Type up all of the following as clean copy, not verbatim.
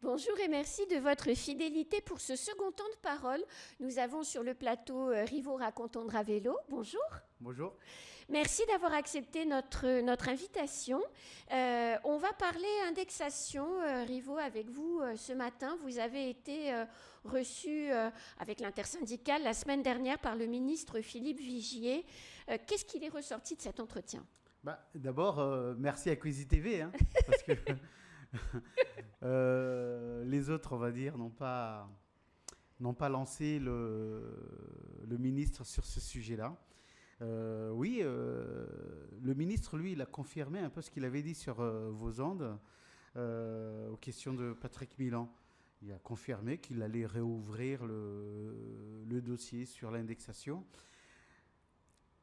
Bonjour et merci de votre fidélité pour ce second temps de parole. Nous avons sur le plateau Rivo Racontondra Vélo. Bonjour. Bonjour. Merci d'avoir accepté notre invitation. On va parler indexation, Rivo, avec vous ce matin. Vous avez été reçu avec l'intersyndicale la semaine dernière par le ministre Philippe Vigier. Qu'est-ce qu'il est ressorti de cet entretien? D'abord, merci à Quizy TV, hein, parce que les autres, on va dire, n'ont pas lancé le ministre sur ce sujet-là. Oui, le ministre, lui, il a confirmé un peu ce qu'il avait dit sur vos ondes aux questions de Patrick Milan. Il a confirmé qu'il allait réouvrir le dossier sur l'indexation.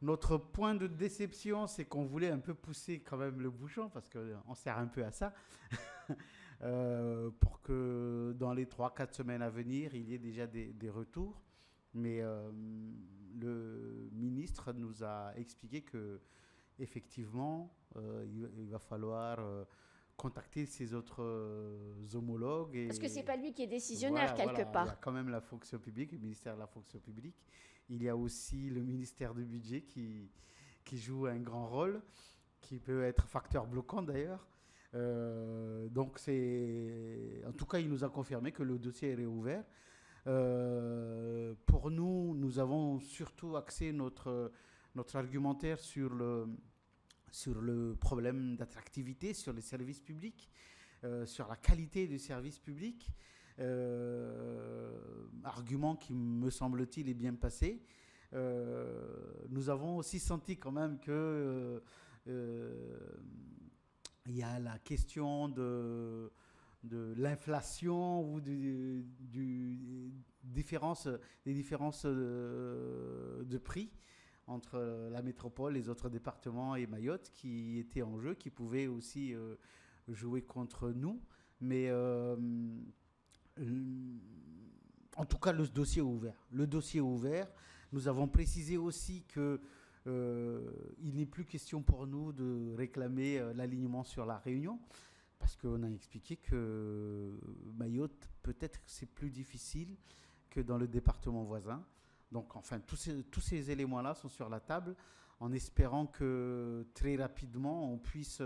Notre point de déception, c'est qu'on voulait un peu pousser quand même le bouchon, parce qu'on sert un peu à ça, pour que dans les 3-4 semaines à venir, il y ait déjà des retours. Mais le ministre nous a expliqué que effectivement, il va falloir contacter ses autres homologues. Parce que ce n'est pas lui qui est décisionnaire Voilà, quelque voilà, il y a part. quand même la fonction publique, le ministère de la fonction publique. Il y a aussi le ministère du budget qui joue un grand rôle, qui peut être facteur bloquant d'ailleurs. Donc en tout cas, il nous a confirmé que le dossier est réouvert. Pour nous, nous avons surtout axé notre argumentaire sur le problème d'attractivité, sur les services publics, sur la qualité du service public. Argument qui, me semble-t-il, est bien passé. Nous avons aussi senti quand même que il y a la question de l'inflation ou des différences de prix entre la métropole, les autres départements et Mayotte qui étaient en jeu, qui pouvaient aussi jouer contre nous. Mais en tout cas, le dossier est ouvert. Le dossier est ouvert. Nous avons précisé aussi que il n'est plus question pour nous de réclamer l'alignement sur la Réunion, parce qu'on a expliqué que Mayotte, peut-être que c'est plus difficile que dans le département voisin. Donc, enfin, tous ces éléments-là sont sur la table, en espérant que très rapidement, on puisse,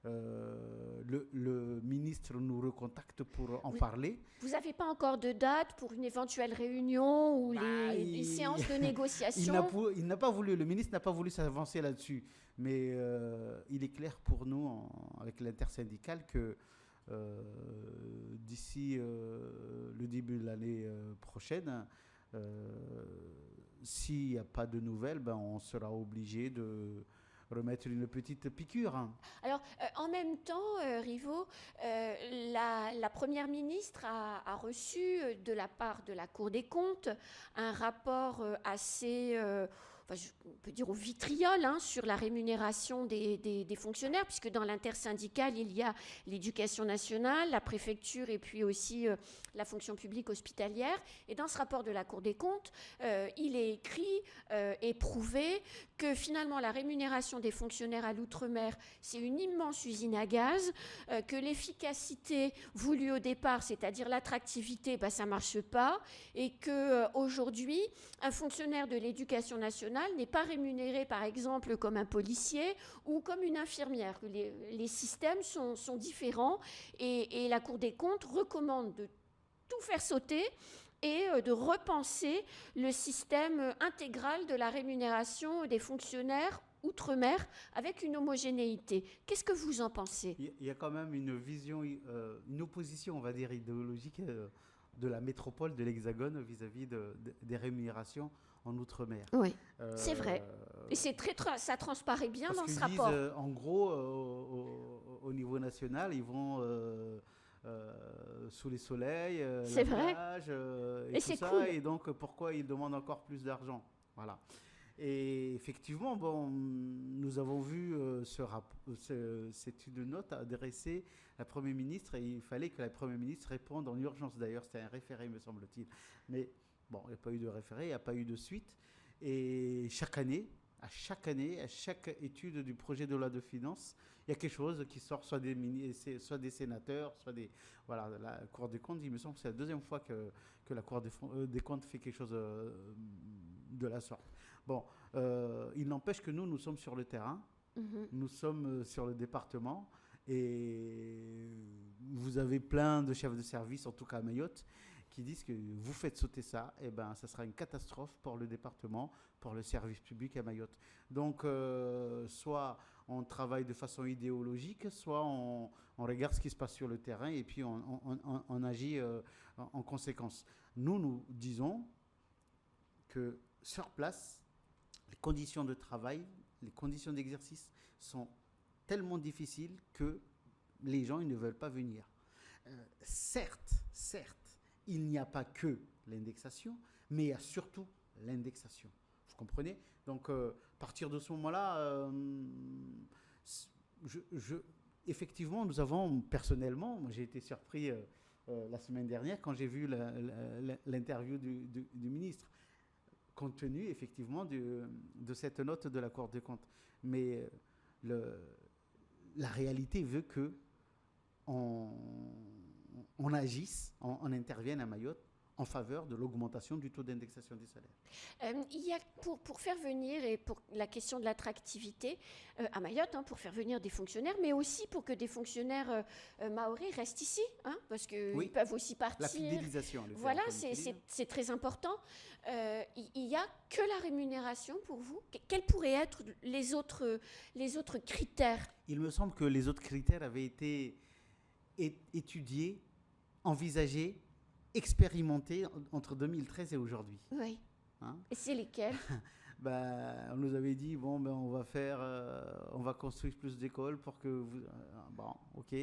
le ministre nous recontacte pour en Vous parler. n'avez pas encore de date pour une éventuelle réunion ou Bah, les séances de il négociation? n'a pas voulu, le ministre n'a pas voulu s'avancer là-dessus. Mais il est clair pour nous, avec l'intersyndicale, que d'ici le début de l'année prochaine, s'il n'y a pas de nouvelles, ben, on sera obligé de remettre une petite piqûre, hein. Alors, en même temps, Rivo, la Première ministre a reçu de la part de la Cour des comptes un rapport assez, enfin, on peut dire au vitriol, hein, sur la rémunération des fonctionnaires, puisque dans l'intersyndicale, il y a l'éducation nationale, la préfecture et puis aussi la fonction publique hospitalière. Et dans ce rapport de la Cour des comptes, il est écrit et prouvé que finalement la rémunération des fonctionnaires à l'outre-mer, c'est une immense usine à gaz, que l'efficacité voulue au départ, c'est-à-dire l'attractivité, ben, ça ne marche pas, et qu'aujourd'hui, un fonctionnaire de l'éducation nationale n'est pas rémunéré, par exemple, comme un policier ou comme une infirmière. Les systèmes sont différents, et la Cour des comptes recommande de tout faire sauter et de repenser le système intégral de la rémunération des fonctionnaires outre-mer avec une homogénéité. Qu'est-ce que vous en pensez? Il y a quand même une vision, une opposition, on va dire, idéologique de la métropole, de l'Hexagone, vis-à-vis des rémunérations en Outre-mer. Oui, c'est Euh, vrai. Et ça transparaît bien Parce dans qu'ils ce disent, rapport. en gros, au niveau national, ils vont sous les soleils, C'est la vrai. plage et Et tout c'est ça. cool. Et donc, pourquoi ils demandent encore plus d'argent? Voilà. Et effectivement, bon, nous avons vu c'est une note adressée à la Première ministre, et il fallait que la Première ministre réponde en urgence. D'ailleurs, c'était un référé, me semble-t-il. Mais bon, il n'y a pas eu de référé, il n'y a pas eu de suite. Et chaque année, à chaque année, à chaque étude du projet de loi de finances, il y a quelque chose qui sort, soit soit des sénateurs, soit des... Voilà, la Cour des comptes, il me semble que c'est la deuxième fois que la Cour des comptes fait quelque chose de la sorte. Bon, il n'empêche que nous sommes sur le terrain, nous sommes sur le département, et vous avez plein de chefs de service, en tout cas à Mayotte, qui disent que vous faites sauter ça, et ben ça sera une catastrophe pour le département, pour le service public à Mayotte. Donc, soit on travaille de façon idéologique, soit on regarde ce qui se passe sur le terrain et puis on agit en conséquence. Nous disons que sur place, les conditions de travail, les conditions d'exercice sont tellement difficiles que les gens ils ne veulent pas venir. Certes, il n'y a pas que l'indexation, mais il y a surtout l'indexation. Vous comprenez? Donc, à partir de ce moment-là, effectivement, nous avons, personnellement, moi j'ai été surpris la semaine dernière quand j'ai vu l'interview du ministre, compte tenu effectivement de cette note de la Cour des comptes. Mais la réalité veut que on agisse, on intervienne à Mayotte en faveur de l'augmentation du taux d'indexation des salaires. Il y a pour faire venir, et pour la question de l'attractivité à Mayotte, pour faire venir des fonctionnaires, mais aussi pour que des fonctionnaires mahorais restent ici, parce qu'ils peuvent aussi partir. La fidélisation. Voilà, c'est très important. Il n'y a que la rémunération pour vous. Quels pourraient être les autres critères? Il me semble que les autres critères avaient été étudiés, envisagés, expérimentés entre 2013 et aujourd'hui. Oui. Et c'est lesquels? On nous avait dit on va construire plus d'écoles pour que vous. Ok.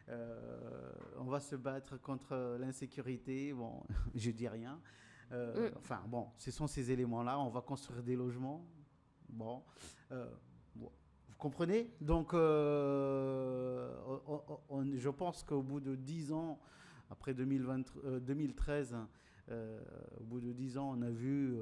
On va se battre contre l'insécurité. Bon, je dis rien. Ce sont ces éléments-là. On va construire des logements. Vous comprenez? Donc, je pense qu'au bout de 10 ans, après 2013, au bout de 10 ans, on a vu,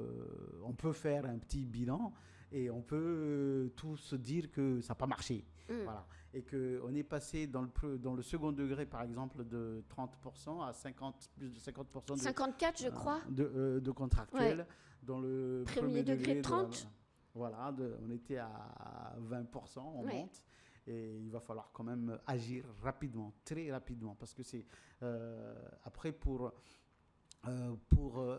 on peut faire un petit bilan et on peut tous dire que ça n'a pas marché. Voilà. Et qu'on est passé dans le second degré, par exemple, de 30% à plus de 50%. 54, je crois. De contractuels. Ouais. Dans le premier degré, 30. On était à 20%, on monte. Et il va falloir quand même agir rapidement, très rapidement, parce que c'est après pour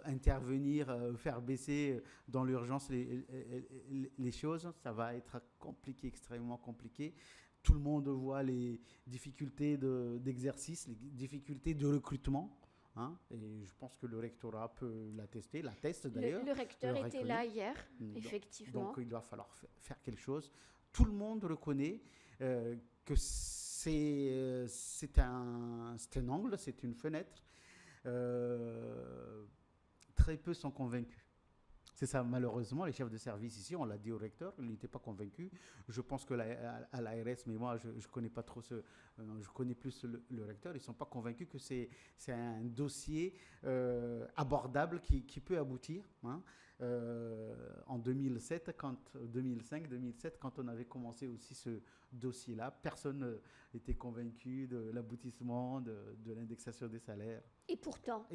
intervenir, faire baisser dans l'urgence les choses, ça va être compliqué, extrêmement compliqué. Tout le monde voit les difficultés d'exercice, les difficultés de recrutement. Et je pense que le rectorat peut l'atteste d'ailleurs. Le recteur était là hier, effectivement. Donc il va falloir faire quelque chose. Tout le monde reconnaît que c'est un angle, c'est une fenêtre. Très peu sont convaincus. C'est ça, malheureusement, les chefs de service ici, on l'a dit au recteur, il n'était pas convaincu. Je pense que à l'ARS, mais moi, je ne connais pas trop je connais plus le recteur, ils ne sont pas convaincus que c'est un dossier abordable qui peut aboutir. En 2005, 2007, quand on avait commencé aussi ce dossier-là, personne n'était convaincu de l'aboutissement de l'indexation des salaires. Et pourtant.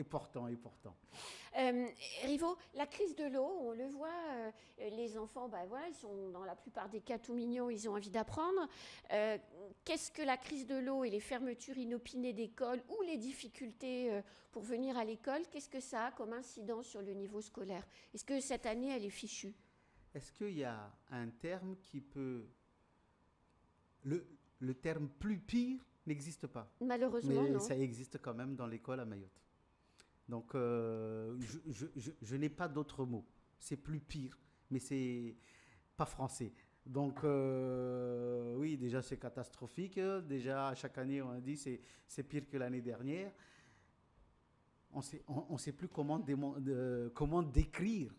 Rivo, la crise de l'eau, on le voit, les enfants, ils sont dans la plupart des cas tout mignons, ils ont envie d'apprendre. Qu'est-ce que la crise de l'eau et les fermetures inopinées d'écoles ou les difficultés pour venir à l'école, qu'est-ce que ça a comme incidence sur le niveau scolaire? Est-ce que cette année, elle est fichue? Est-ce qu'il y a un terme qui peut... Le terme plus pire n'existe pas. Malheureusement, mais non. Ça existe quand même dans l'école à Mayotte. Donc, je n'ai pas d'autre mot. C'est plus pire, mais c'est pas français. Donc, oui, déjà, c'est catastrophique. Déjà, chaque année, on a dit c'est pire que l'année dernière. On ne sait plus comment décrire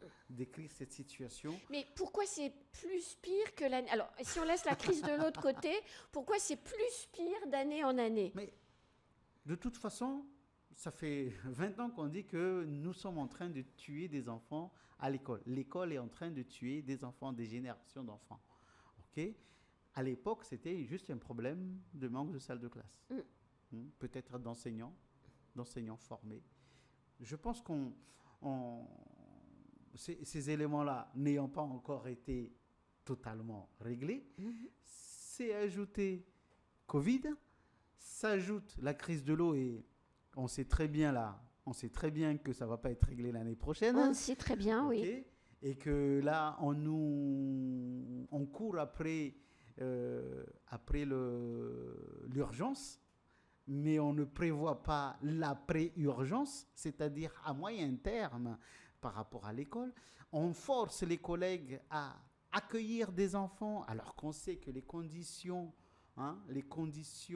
cette situation. Mais pourquoi c'est plus pire que l'année... Alors, si on laisse la crise de l'autre côté, pourquoi c'est plus pire d'année en année? Mais de toute façon, ça fait 20 ans qu'on dit que nous sommes en train de tuer des enfants à l'école. L'école est en train de tuer des enfants, des générations d'enfants. Ok. À l'époque, c'était juste un problème de manque de salle de classe. Peut-être d'enseignants formés. Je pense ces éléments-là n'ayant pas encore été totalement réglés, c'est ajouté Covid, s'ajoute la crise de l'eau et on sait très bien que ça ne va pas être réglé l'année prochaine. On sait très bien, okay. Oui. Et que là, on court après l'urgence, mais on ne prévoit pas l'après-urgence, c'est-à-dire à moyen terme par rapport à l'école. On force les collègues à accueillir des enfants alors qu'on sait que les conditions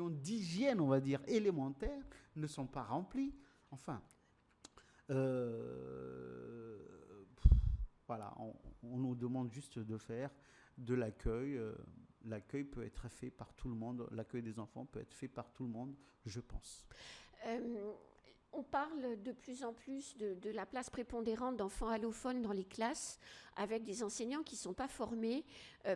d'hygiène, on va dire, élémentaires, ne sont pas remplies. Enfin, voilà, on nous demande juste de faire de l'accueil. L'accueil peut être fait par tout le monde. L'accueil des enfants peut être fait par tout le monde, je pense. On parle de plus en plus de la place prépondérante d'enfants allophones dans les classes, avec des enseignants qui ne sont pas formés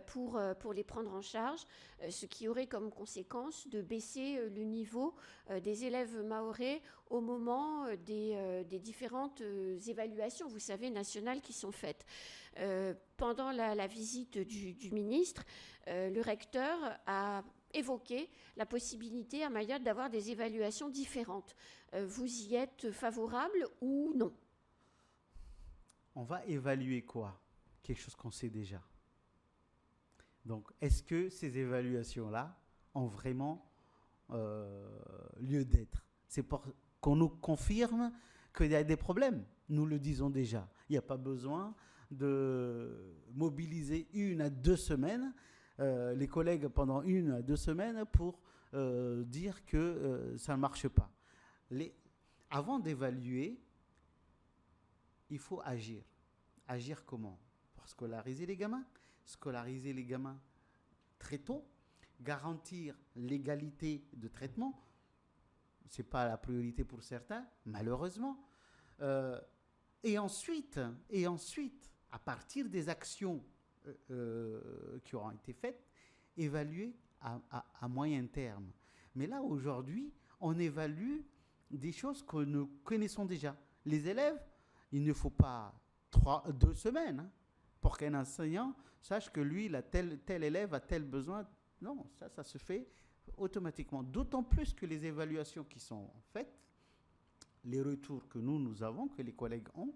pour les prendre en charge, ce qui aurait comme conséquence de baisser le niveau des élèves mahorais au moment des différentes évaluations, vous savez, nationales qui sont faites. Pendant la visite du ministre, le recteur a évoqué la possibilité à Mayotte d'avoir des évaluations différentes. Vous y êtes favorable ou non? On va évaluer quoi? Quelque chose qu'on sait déjà. Donc, est-ce que ces évaluations-là ont vraiment lieu d'être? C'est pour qu'on nous confirme qu'il y a des problèmes. Nous le disons déjà. Il n'y a pas besoin de mobiliser 1 à 2 semaines les collègues pendant 1 à 2 semaines pour dire que ça ne marche pas. Avant d'évaluer, il faut agir. Agir comment? Pour scolariser les gamins très tôt, garantir l'égalité de traitement. Ce n'est pas la priorité pour certains, malheureusement. Et ensuite, à partir des actions qui auront été faites, évaluer à moyen terme. Mais là, aujourd'hui, on évalue des choses que nous connaissons déjà. Les élèves, il ne faut pas 2 semaines pour qu'un enseignant sache que lui, tel élève a tel besoin. Non, ça se fait automatiquement. D'autant plus que les évaluations qui sont faites, les retours que nous avons, que les collègues ont,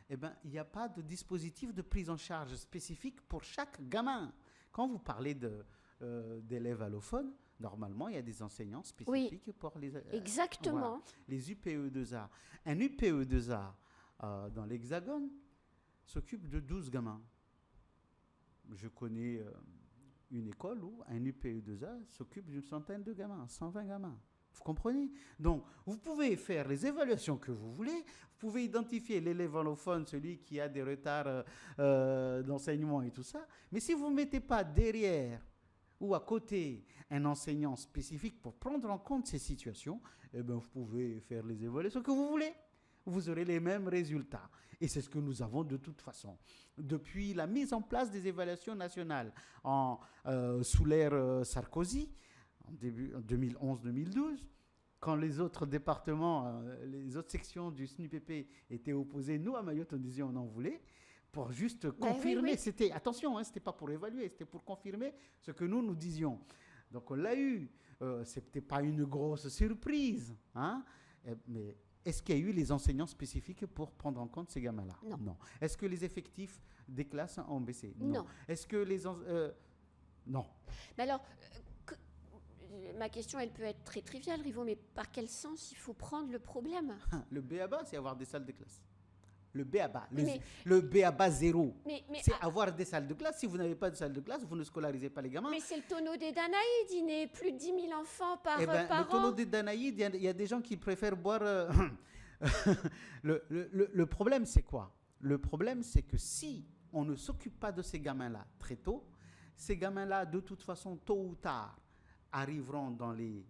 eh ben, il n'y a pas de dispositif de prise en charge spécifique pour chaque gamin. Quand vous parlez d'élèves allophones, normalement, il y a des enseignants spécifiques pour les... exactement. Voilà, les UPE2A. Un UPE2A dans l'Hexagone s'occupe de 12 gamins. Je connais une école où un UPE2A s'occupe d'une centaine de gamins, 120 gamins. Vous comprenez? Donc, vous pouvez faire les évaluations que vous voulez, vous pouvez identifier l'élève allophone, celui qui a des retards d'enseignement et tout ça, mais si vous ne mettez pas derrière ou à côté un enseignant spécifique pour prendre en compte ces situations, eh bien, vous pouvez faire les évaluations que vous voulez. Vous aurez les mêmes résultats. Et c'est ce que nous avons de toute façon. Depuis la mise en place des évaluations nationales sous l'ère Sarkozy, en 2011-2012, quand les autres départements, les autres sections du SNUPP étaient opposées, nous, à Mayotte, on disait on en voulait, pour juste confirmer. Oui. C'était, attention, c'était pas pour évaluer, c'était pour confirmer ce que nous disions. Donc on l'a eu. C'était pas une grosse surprise. Mais est-ce qu'il y a eu les enseignants spécifiques pour prendre en compte ces gamins-là? Non. Est-ce que les effectifs des classes ont baissé? Non. Est-ce que les... non. Mais alors... ma question, elle peut être très triviale, Rivo, mais par quel sens il faut prendre le problème? Le B.A.B.A., c'est avoir des salles de classe. Le B.A.B.A., le B.A.B.A. 0, c'est avoir des salles de classe. Si vous n'avez pas de salle de classe, vous ne scolarisez pas les gamins. Mais c'est le tonneau des Danaïdes, il n'est plus de 10 000 enfants par an. Le tonneau des Danaïdes, il y a des gens qui préfèrent boire... le problème, c'est quoi? Le problème, c'est que si on ne s'occupe pas de ces gamins-là très tôt, ces gamins-là, de toute façon, tôt ou tard, arriveront dans les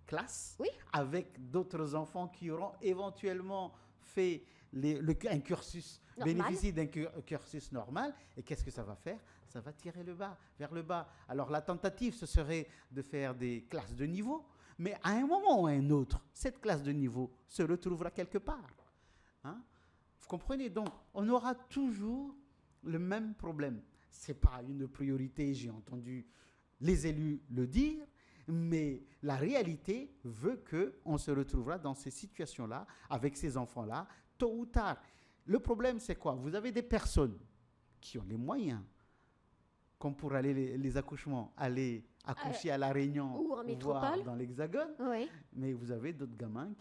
classes avec d'autres enfants qui auront éventuellement fait un cursus, Normal. bénéficient d'un cursus normal. Et qu'est-ce que ça va faire? Ça va tirer vers le bas. Alors la tentative, ce serait de faire des classes de niveau, mais à un moment ou à un autre, cette classe de niveau se retrouvera quelque part. Hein? Vous comprenez? Donc, on aura toujours le même problème. Ce n'est pas une priorité, j'ai entendu les élus le dire, mais la réalité veut qu'on se retrouvera dans ces situations-là, avec ces enfants-là, tôt ou tard. Le problème, c'est quoi? Vous avez des personnes qui ont les moyens, comme pour aller les accouchements, aller accoucher à La Réunion ou en métropole, dans l'Hexagone, oui. mais vous avez d'autres gamins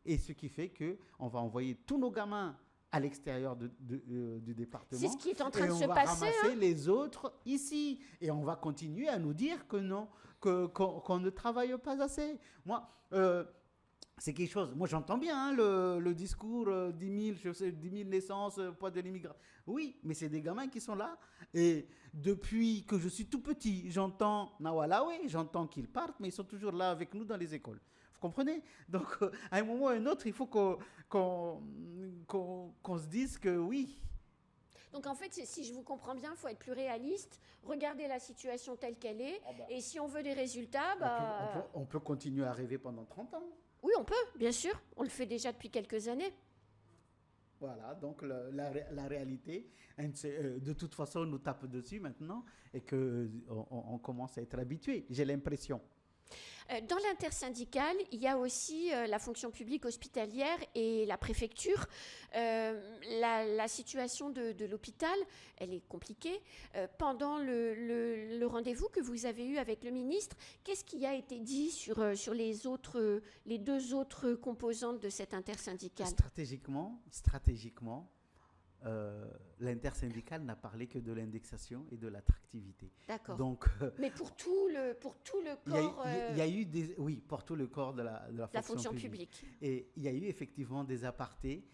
et ce qui fait qu'on va envoyer tous nos gamins à l'extérieur du département. C'est ce qui est en train de se passer. Et on va ramasser les autres ici. Et on va continuer à nous dire que non, qu'on ne travaille pas assez. Moi, c'est quelque chose. Moi, j'entends bien le discours 10 000 naissances, poids de l'immigration. Oui, mais c'est des gamins qui sont là. Et depuis que je suis tout petit, j'entends Nawalawe, j'entends qu'ils partent, mais ils sont toujours là avec nous dans les écoles. Vous comprenez? Donc, à un moment ou à un autre, il faut qu'on se dise que oui. Donc, en fait, si je vous comprends bien, il faut être plus réaliste, regarder la situation telle qu'elle est, et si on veut des résultats... On peut continuer à rêver pendant 30 ans. Oui, on peut, bien sûr. On le fait déjà depuis quelques années. Voilà, donc la réalité, de toute façon, on nous tape dessus maintenant et qu'on commence à être habitué, j'ai l'impression. Dans l'intersyndicale, il y a aussi la fonction publique hospitalière et la préfecture. La situation de l'hôpital, elle est compliquée. Pendant le rendez-vous que vous avez eu avec le ministre, qu'est-ce qui a été dit sur les deux autres composantes de cette intersyndicale? Stratégiquement, l'intersyndicale n'a parlé que de l'indexation et de l'attractivité. D'accord. Donc, mais pour tout le corps... Il y a eu oui, pour tout le corps de la fonction publique. Et il y a eu effectivement des apartés,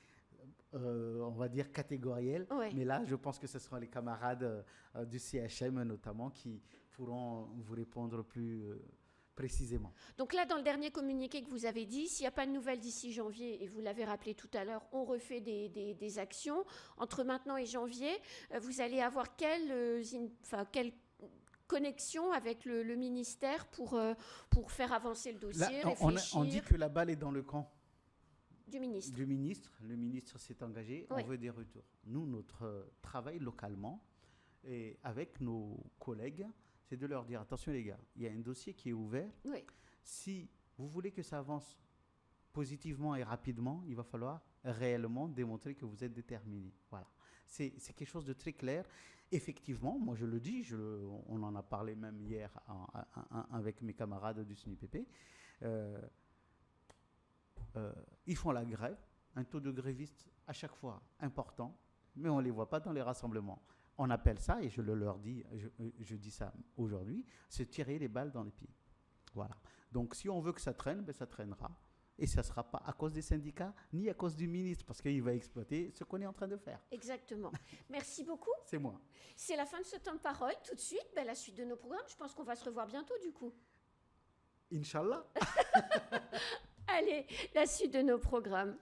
on va dire catégoriels, ouais. Mais là, je pense que ce seront les camarades du CHM notamment qui pourront vous répondre plus précisément. Donc là, dans le dernier communiqué que vous avez dit, s'il n'y a pas de nouvelles d'ici janvier, et vous l'avez rappelé tout à l'heure, on refait des actions. Entre maintenant et janvier, vous allez avoir quelle connexion avec le ministère pour faire avancer le dossier, là, réfléchir? On dit que la balle est dans le camp du ministre. Le ministre s'est engagé, oui. On veut des retours. Nous, notre travail localement, et avec nos collègues, c'est de leur dire, attention les gars, il y a un dossier qui est ouvert. Oui. Si vous voulez que ça avance positivement et rapidement, il va falloir réellement démontrer que vous êtes déterminés. Voilà. C'est quelque chose de très clair. Effectivement, moi je le dis, on en a parlé même hier avec mes camarades du SNUPP, ils font la grève, un taux de grévistes à chaque fois important, mais on ne les voit pas dans les rassemblements. On appelle ça, et je le leur dis, je dis ça aujourd'hui, c'est tirer les balles dans les pieds. Voilà. Donc si on veut que ça traîne, ben ça traînera. Et ça ne sera pas à cause des syndicats, ni à cause du ministre, parce qu'il va exploiter ce qu'on est en train de faire. Exactement. Merci beaucoup. C'est moi. C'est la fin de ce temps de parole. Tout de suite, la suite de nos programmes. Je pense qu'on va se revoir bientôt, du coup. Inch'Allah. Allez, la suite de nos programmes.